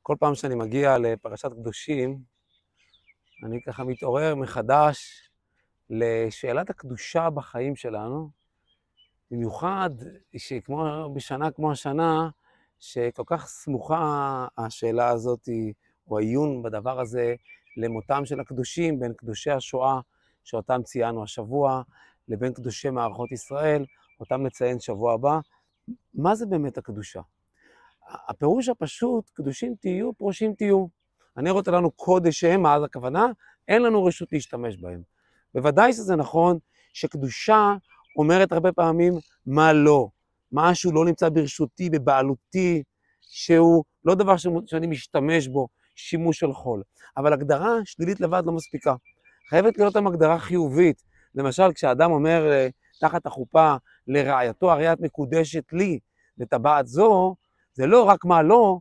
כל פעם שאני מגיע לפרשת קדושים, אני ככה מתעורר מחדש לשאלת הקדושה בחיים שלנו, במיוחד שכמו בשנה כמו השנה, שכל כך סמוכה השאלה הזאת, או העיון בדבר הזה, למותם של הקדושים, בין קדושי השואה, שאותם ציינו השבוע, לבין קדושי מערכות ישראל, אותם נציין שבוע הבא. מה זה באמת הקדושה? הפירוש הפשוט, קדושים תהיו, פרושים תהיו. אני רוצה לנו קודש הם, אז הכוונה, אין לנו רשות להשתמש בהם. בוודאי שזה נכון שקדושה אומרת הרבה פעמים מה לא, משהו לא נמצא ברשותי, בבעלותי, שהוא לא דבר שאני משתמש בו, שימוש של חול. אבל הגדרה שלילית לבד לא מספיקה. חייבת להיות גם הגדרה חיובית. למשל, כשאדם אומר תחת החופה לרעייתו, הרי את מקודשת לי, לטבעת זו, זה לא רק מה לא,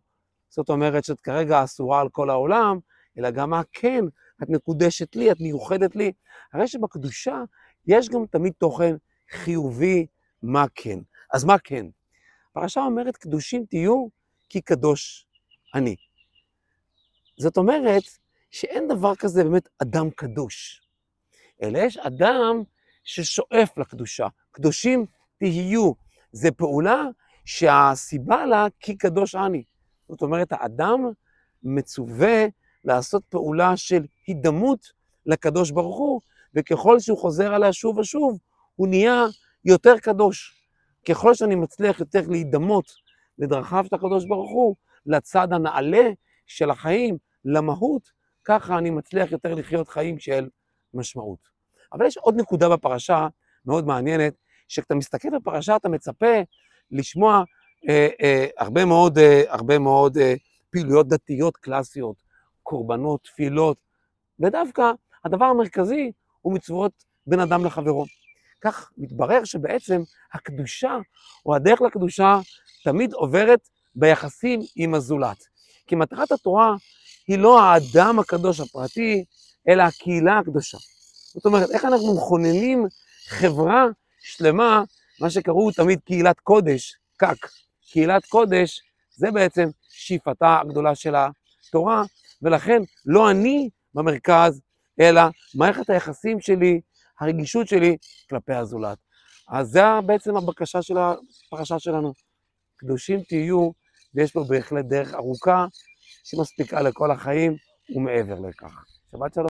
זאת אומרת שאת כרגע אסורה על כל העולם, אלא גם מה כן, את מקודשת לי, את מיוחדת לי. הרי שבקדושה יש גם תמיד תוכן חיובי, מה כן. אז מה כן? הפרשה אומרת, קדושים תהיו כי קדוש אני. זאת אומרת שאין דבר כזה באמת אדם קדוש, אלא יש אדם ששואף לקדושה. קדושים תהיו, זה פעולה שהסיבה לה כי קדוש אני. זאת אומרת, האדם מצווה לעשות פעולה של הידמות לקדוש ברוך הוא, וככל שהוא חוזר עליה שוב ושוב, הוא נהיה יותר קדוש. ככל שאני מצליח יותר להידמות לדרכיו של הקדוש ברוך הוא, לצד הנעלה של החיים, למהות, ככה אני מצליח יותר לחיות חיים של משמעות. אבל יש עוד נקודה בפרשה מאוד מעניינת, שכשאתה מסתכל בפרשה אתה מצפה לשמוע הרבה מאוד פעילויות דתיות קלאסיות, קורבנות, תפילות, ודווקא הדבר המרכזי הוא מצוות בין אדם לחברו. כך מתברר שבעצם הקדושה או הדרך לקדושה תמיד עוברת ביחסים עם הזולת. כי מטרת התורה היא לא האדם הקדוש הפרטי, אלא הקהילה הקדושה. זאת אומרת, איך אנחנו מכוננים חברה שלמה, מה שקראו תמיד קהילת קודש, קק. קהילת קודש זה בעצם שאיפתה הגדולה של התורה, ולכן לא אני במרכז, אלא מערכת היחסים שלי, הרגישות שלי כלפי הזולת. אז זה בעצם הבקשה של הפרשה שלנו. קדושים תהיו, ויש פה בהחלט דרך ארוכה, שמספיקה לכל החיים ומעבר לכך. שבת שלום.